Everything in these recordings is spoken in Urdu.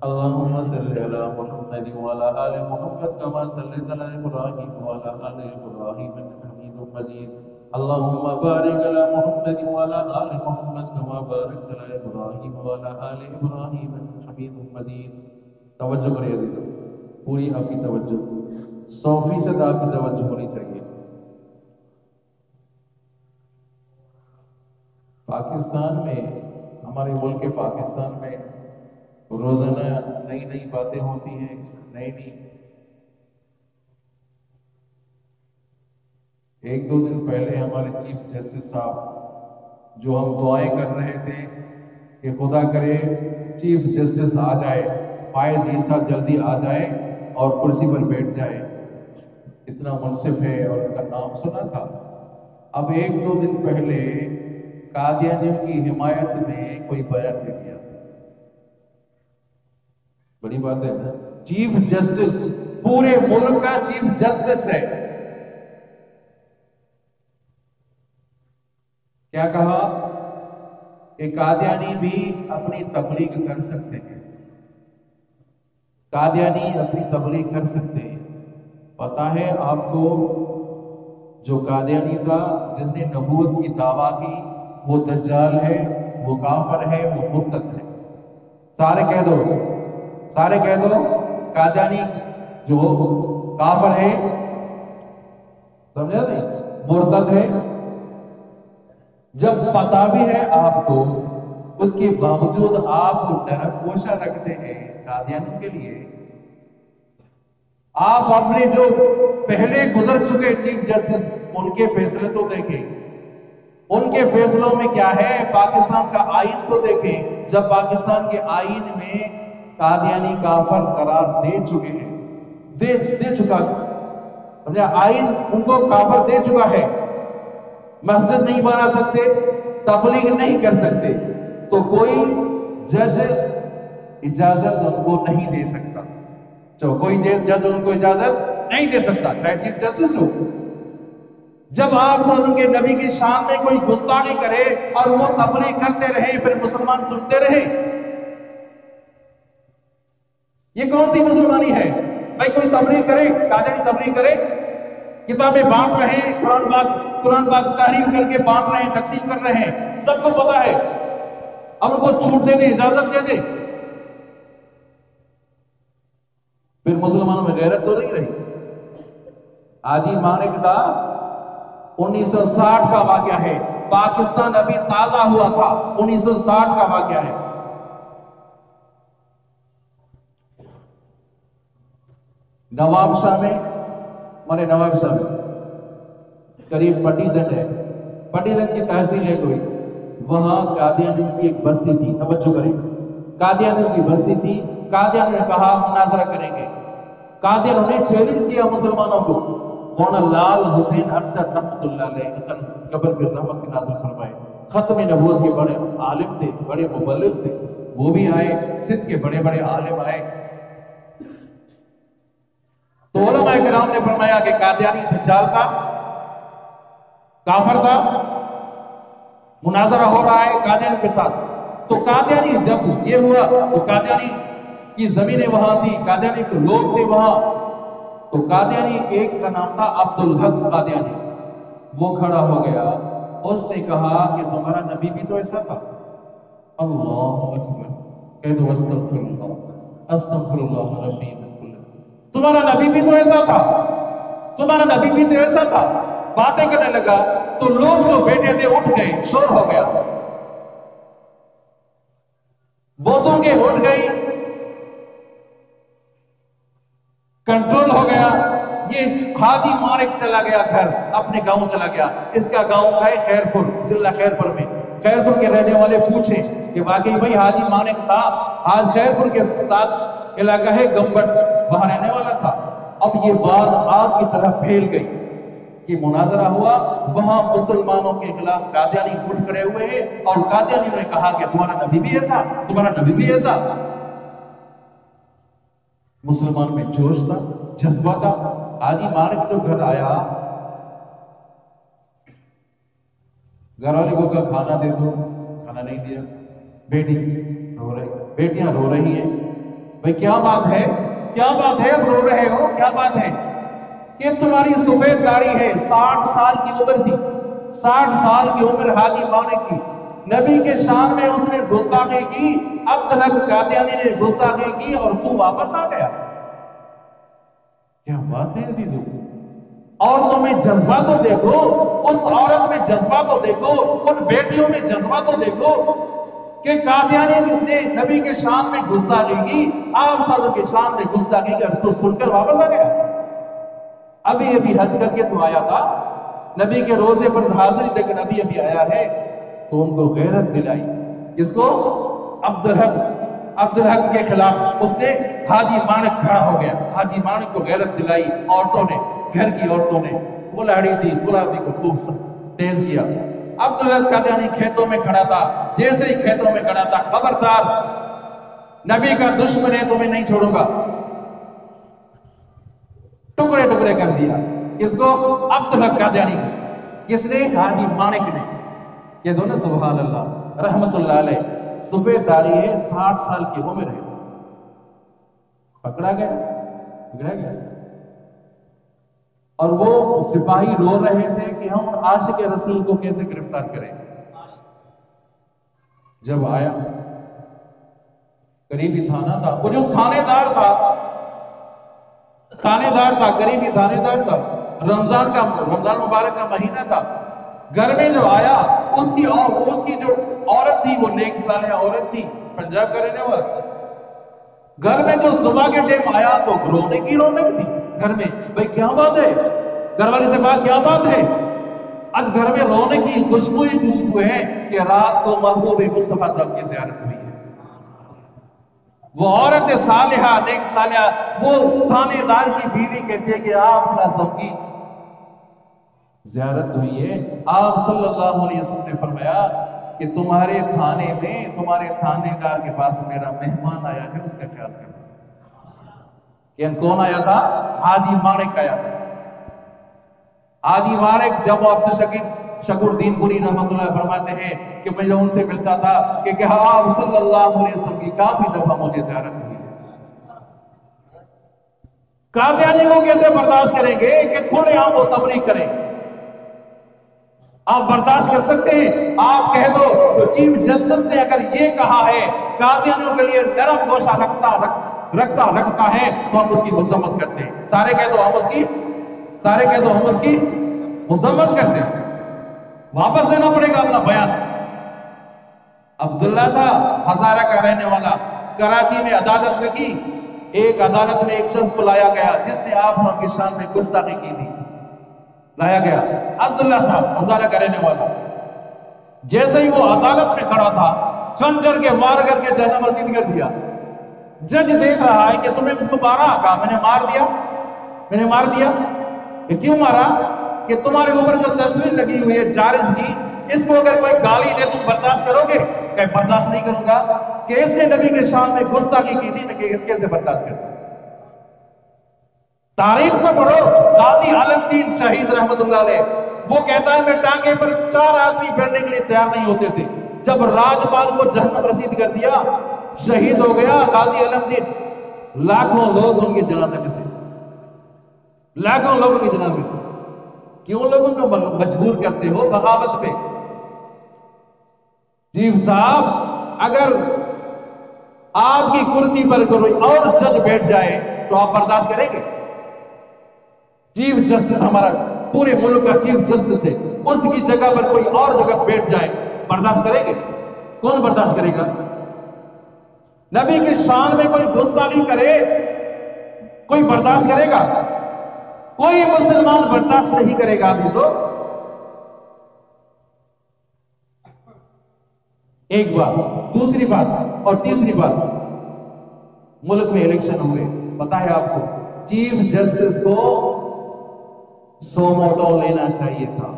اللهم صل على محمد وعلى آل محمد كما صليت على إبراهيم وعلى آل إبراهيم إنك حميد مجيد. اللهم بارك على محمد وعلى آل محمد كما باركت على إبراهيم وعلى آل إبراهيم إنك حميد مجيد. توجہ کریں عزیزو، پوری آپ کی توجہ، 100% آپ کی توجہ ہونی چاہیے. پاکستان میں، ہمارے ملک پاکستان میں روزانہ نئی نئی باتیں ہوتی ہیں، نئی نئی. ایک دو دن پہلے ہمارے چیف جسٹس صاحب جو ہم دعائیں کر رہے تھے کہ خدا کرے چیف جسٹس آ جائے، فائز عیسیٰ جلدی آ جائے اور کرسی پر بیٹھ جائے، اتنا منصف ہے اور ان کا نام سنا تھا. اب ایک دو دن پہلے قادیانیوں کی حمایت میں کوئی بیان دے دیا. بڑی بات ہے نا، چیف جسٹس پورے ملک کا چیف جسٹس ہے. کیا کہا کہ قادیانی بھی اپنی تبلیغ کر سکتے ہیں، قادیانی اپنی تبلیغ کر سکتے ہیں. پتا ہے آپ کو، جو قادیانی تھا جس نے نبوت کی دعویٰ کی، وہ دجال ہے، وہ کافر ہے، وہ مرتد ہے. سارے کہہ دو، سارے کہہ دو قادیانی جو کافر ہے، سمجھا نہیں، مرتد ہے. جب پتا بھی ہے آپ کو، اس کے باوجود آپ نرم گوشہ رکھتے ہیں قادیانی کے لیے. آپ اپنے جو پہلے گزر چکے چیف جسٹس، ان کے فیصلے تو دیکھیں، ان کے فیصلوں میں کیا ہے. پاکستان کا آئین تو دیکھیں، جب پاکستان کے آئین میں قادیانی کافر قرار دے چکے ہیں، دے چکا، آئین ان کو کافر دے چکا ہے. مسجد نہیں بنا سکتے، تبلیغ نہیں کر سکتے، تو کوئی جج اجازت ان کو نہیں دے سکتا. کوئی جج ان کو اجازت نہیں دے سکتا، چاہے چیف جسٹس ہو. جب آپ صلی اللہ علیہ وسلم کے نبی کی شان میں کوئی گستاخی کرے اور وہ تبلیغ کرتے رہے، پھر مسلمان سنتے رہے، یہ کون سی مسلمانی ہے؟ بھائی کوئی تبلیغ کرے، قادیانی تبلیغ کرے، کتابیں بانٹ رہے ہیں، قرآن پاک تحریف کر کے بانٹ رہے ہیں، تقسیم کر رہے ہیں، سب کو پتا ہے. اب ان کو چھوٹ دے دے، اجازت دے دے، پھر مسلمانوں میں غیرت تو نہیں رہی. آج ہی مانک تھا، 1960 کا واقعہ ہے. پاکستان ابھی تازہ ہوا تھا، 1960 کا واقعہ ہے. نواب شاہ میں، ہمارے نواب شاہ میں قریب پٹی دن ہے، پٹی دن کی تحصیل ہے کوئی، وہاں قادیانیوں کی ایک بستی تھی. توجہ کریں، قادیانیوں کی بستی تھی. قادیانیوں نے کہا مناظرہ کریں گے. قادیانیوں نے چیلنج کیا مسلمانوں کو. مولانا لال حسین اختر رحمۃ اللہ علیہ قبر پر رحمت کی نازل فرمائے، ختم نبوت کے بڑے عالم تھے، بڑے مبلغ تھے، وہ بھی آئے، سندھ کے بڑے بڑے عالم آئے. تو علماء کرام نے فرمایا کہ قادیانی دجال تھا، کافر تھا، مناظرہ ہو رہا ہے قادیانی کے ساتھ. تو قادیانی جب یہ ہوا تو قادیانی کی زمینیں وہاں تھی، قادیانی کے لوگ تھے وہاں. تو قادیانی ایک کا نام تھا عبدالحق قادیانی، وہ کھڑا ہو گیا، اس نے کہا کہ تمہارا نبی بھی تو ایسا تھا. اللہ اکبر، کہہ دو استغفر اللہ، استغفر اللہ ربی من کل. تمہارا نبی بھی تو ایسا تھا، تمہارا نبی بھی تو ایسا تھا. باتیں کرنے لگا تو لوگ جو بیٹھے تھے اٹھ گئے، شور ہو گیا، بوتوں کے اٹھ گئی، کنٹرول ہو گیا. یہ حاجی مارک چلا گیا گھر، اپنے گاؤں چلا گیا. اس کا گاؤں ہے خیرپور، ضلع خیرپور میں. خیرپور کے رہنے والے پوچھیں کہ واقعی بھائی حاجی مارک تھا. آج خیرپور کے ساتھ علاقہ ہے گمبٹ، وہاں رہنے والا تھا. اب یہ بات آگ کی طرح پھیل گئی کہ مناظرہ ہوا، وہاں مسلمانوں کے خلاف قادیانی اٹھ کھڑے ہوئے ہیں، اور قادیانی نے کہا کہ تمہارا نبی بھی ایسا، تمہارا نبی بھی ایسا. مسلمان میں جوش تھا، جذبہ تھا. حاجی مارک جو گھر آیا، گھر والے کو کہا کھانا دے دو، کھانا نہیں دیا. بیٹی رو رہی، بیٹیاں رو رہی ہیں، بھئی کیا بات ہے؟ کیا بات ہے؟ اب رو رہے ہو؟ کیا بات ہے؟ کہ تمہاری سفید داڑھی ہے، 60 سال کی عمر تھی، 60 سال کی عمر حاجی مانک کی، نبی کے شان میں اس نے گستاخی کی، عبدالحق قادیانی نے گستاخی کی اور تو واپس آ گیا۔ کیا بات ہے عزیزو؟ عورتوں میں جذبہ تو دیکھو، اس عورت میں جذبہ تو دیکھو، ان بیٹیوں میں جذبہ تو دیکھو کہ قادیانی نے نبی کے شان میں گستاخی کی، آپ صلی اللہ علیہ وسلم کے شان میں گستاخی کر تو سن کر واپس آ گیا۔ ابھی حج کر کے تو آیا تھا، نبی کے روزے پر حاضری دے کر ابھی آیا ہے، تو ان کو غیرت دلائی۔ کس کو؟ عبدالحق کے خلاف اس نے حاجی مانک کھڑا ہو گیا، حاجی مانک کو غیرت دلائی عورتوں نے، گھر کی عورتوں نے، وہ لاڑی تھی گلابی کو خوب تیز کیا۔ عبدالحق قادیانی کھیتوں میں کھڑا تھا، جیسے ہی کھیتوں میں کھڑا تھا، خبردار نبی کا دشمن ہے، تمہیں نہیں چھوڑوں گا، ٹکڑے ٹکڑے کر دیا۔ کس کو؟ عبدالحق قادیانی کو۔ کس نے؟ حاجی مانک نے۔ یہ دونوں سبحان اللہ رحمت اللہ علیہ، سفید داڑھی ہے، 60 سال کی عمر ہے، پکڑا گیا اور وہ سپاہی رو رہے تھے کہ ہم عاشق رسول کو کیسے گرفتار کریں۔ جب آیا قریبی تھانہ تھا، وہ جو تھانے دار تھا، قریبی تھانے دار تھا، رمضان مبارک کا مہینہ تھا، گھر میں جو آیا اس کی جو عورت تھی وہ نیک صالح عورت تھی، پنجاب کا رہنے والا، گھر میں جو صبح کے ٹائم آیا تو رونے کی رونق تھی گھر میں۔ بھئی کیا بات ہے؟ گھر والی سے بات کیا بات ہے؟ آج گھر میں رونے کی خوشبو ہے کہ رات کو محبوب مصطفیٰ صاحب کی زیارت ہوئی ہے۔ وہ عورت صالحہ، نیک صالحہ، وہ تھانے دار کی بیوی کہتی ہے کہ آپ صلی اللہ علیہ وسلم کی زیارت ہوئی ہے۔ آپ صلی اللہ علیہ وسلم نے فرمایا کہ تمہارے تھانے میں، تمہارے تھانے دار کے پاس میرا مہمان آیا ہے، اس کا خیال کرنا۔ کہ کون آیا تھا؟ حاجی مانک آیا تھا۔ حاجی مانک جب وہ شکر الدین پوری رحمت اللہ فرماتے ہیں کہ میں جب ان سے ملتا تھا کہ آپ صلی اللہ علیہ وسلم کی کافی دفعہ مجھے زیارت ہوئی ہے۔ قادیانی کو کیسے برداشت کریں گے کہ کھلے عام وہ تبلیغ کریں؟ آپ برداشت کر سکتے ہیں؟ آپ کہہ دو تو چیف جسٹس نے اگر یہ کہا ہے قادیانیوں کے لیے نرم گوشہ رکھتا ہے تو ہم اس کی مذمت کرتے ہیں۔ سارے کہہ دو ہم اس کی مذمت کرتے ہیں۔ واپس دینا پڑے گا اپنا بیان۔ عبداللہ تھا ہزارہ کا رہنے والا، کراچی میں عدالت لگی، ایک عدالت میں ایک شخص کو لایا گیا جس نے آپ صلی اللہ علیہ وسلم کی شان میں گستاخی کی تھی، لایا گیا۔ عبداللہ تھا ہزارہ کا رہنے والا، جیسے ہی وہ عدالت میں کھڑا تھا خنجر کے وار کر کے جہنم رسید کر دیا۔ جج دیکھ رہا ہے کہ تمہیں اس کو مارا، کہا میں نے مار دیا۔ یہ کیوں مارا؟ کہ تمہارے اوپر جو تصویر لگی ہوئی ہے جارج کی، اس کو اگر کوئی گالی دے تم برداشت کرو گے؟ کہ برداشت نہیں کروں گا۔ کہ اس نے نبی کے شان میں گستاخی کی تھی، میں کیسے برداشت کرتا؟ تاریخ تو پڑھو، غازی عالم دین شہید رحمت اللہ علیہ، وہ کہتا ہے میں ٹانگے پر 4 آدمی بیٹھنے کے لیے تیار نہیں ہوتے تھے، جب راجپال کو جہنم رسید کر دیا، شہید ہو گیا غازی عالم دین، لاکھوں لوگ ان کے جنازے میں تھے، لاکھوں لوگ ان کے جنازے میں تھے۔ کیوں لوگوں کو مجبور کرتے ہو بغاوت پہ؟ چیف صاحب اگر آپ کی کرسی پر کوئی اور جج بیٹھ جائے تو آپ برداشت کریں گے؟ چیف جسٹس ہمارا پورے ملک کا چیف جسٹس ہے، اس کی جگہ پر کوئی اور جگہ بیٹھ جائے، برداشت کریں گے؟ کون برداشت کرے گا؟ نبی کی شان میں کوئی گستاخی کرے، کوئی برداشت کرے گا؟ کوئی مسلمان برداشت نہیں کرے گا۔ عزیزو، ایک بات، دوسری بات اور تیسری بات، ملک میں الیکشن ہوئے، پتا ہے آپ کو چیف جسٹس کو سو موٹو لینا چاہیے تھا۔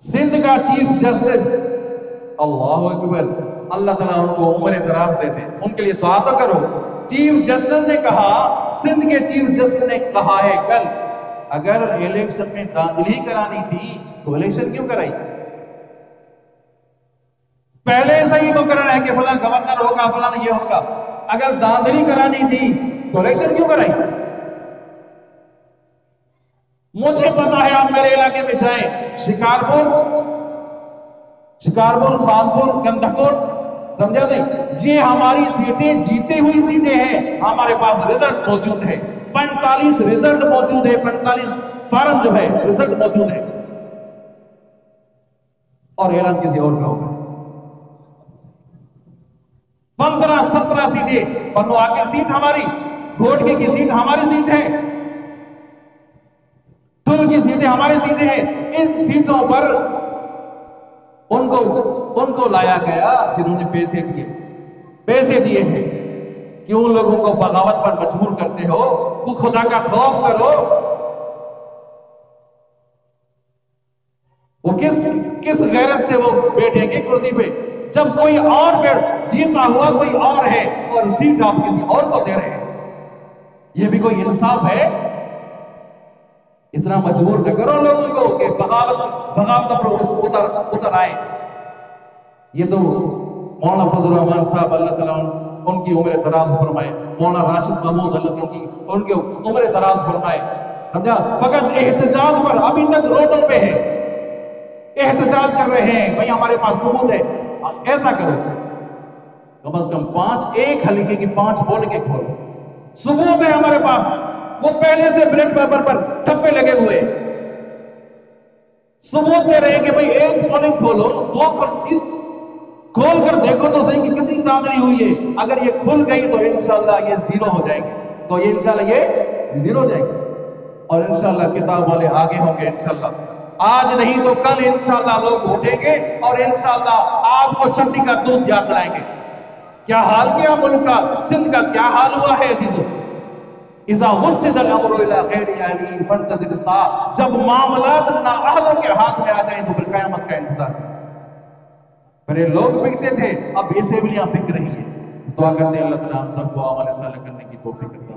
سندھ کا چیف جسٹس، اللہ اکبر، اللہ تعالیٰ ان کو عمر دراز دیتے، ان کے لیے دعا تو کرو۔ چیف جسٹس نے کہا، سندھ کے چیف جسٹس نے کہا ہے کل، اگر الیکشن میں دھاندلی کرانی تھی تو الیکشن کیوں کرائی؟ پہلے سے ہی مقرر ہے کہ فلاں گورنر ہوگا، فلاں یہ ہوگا۔ اگر داندلی کرانی تھی تو الیکشن کیوں کرائی؟ مجھے پتا ہے آپ میرے علاقے میں جائیں، شکارپور، خانپور، گندھکور، سمجھا دیں، یہ ہماری سیٹیں جیتے ہوئی سیٹیں ہیں، ہمارے پاس رزلٹ موجود ہے، 45 رزلٹ موجود ہے، 45 فارم جو ہے رزلٹ موجود ہے، اور اعلان کسی اور کا ہوگا۔ 15-17 سیٹیں، بنو عاقل سیٹ ہماری، گھوٹکے کی سیٹ ہماری سیٹ ہے، ٹول کی سیٹیں ہماری سیٹیں ہیں۔ ان سیٹوں پر ان کو لایا گیا جنہوں نے پیسے دیے ہیں کہ ان لوگوں کو بغاوت پر مجبور کرتے ہو، تو خدا کا خوف کرو۔ وہ کس غیرت سے وہ بیٹھیں گے کرسی پہ جب کوئی اور جیتا ہوا کوئی اور ہے اور سیٹ آپ کسی اور کو دے رہے ہیں؟ یہ بھی کوئی انصاف ہے؟ اتنا مجبور نہ کرو لوگوں کو کہ بغاوت پر اتر آئے۔ یہ تو مولانا فضل الرحمان صاحب اللہ تعالیٰ ان کی عمر دراز فرمائے، مولانا راشد محمود اللہ تعالیٰ ان کی عمر دراز فرمائے، سمجھا؟ فقط احتجاج پر ابھی تک روڈوں پہ ہے، احتجاج کر رہے ہیں، بھئی ہمارے پاس ثبوت ہے۔ ایسا کرو، کم از کم 1 حلقے کی 5 پولنگیں کھولو، ثبوت ہے ہمارے پاس، وہ پہلے سے بلیٹ پیپر پر ٹھپے لگے ہوئے، ثبوت دے رہے ہیں کہ بھئی 1 پولنگ کھولو، 2 کھول کر دیکھو تو صحیح کہ کتنی داخلی ہوئی ہے، اگر یہ کھل گئی تو انشاءاللہ یہ 0 ہو جائے گی، تو یہ انشاءاللہ یہ 0 ہو جائے گی، اور انشاءاللہ کتاب والے آگے ہوں گے انشاءاللہ، آج نہیں تو کل انشاءاللہ لوگ اٹھیں گے اور انشاءاللہ آپ کو چٹنی کا دودھ یاد دلائیں گے۔ کیا حال کیا ملک کا، سندھ کا کیا حال ہوا ہے عزیزو؟ اذا وسد الامر الى غیر اہلہ فانتظر الساعہ، جب معاملات نااہلوں کے ہاتھ میں آ جائیں تو پھر قیامت کا انتظار کریں۔ پہلے لوگ بکتے تھے، اب اسمبلیاں بک رہی ہیں۔ دعا کرتے ہیں اللہ تعالیٰ ہم سب کو عمل صالح کرنے کی توفیق دے۔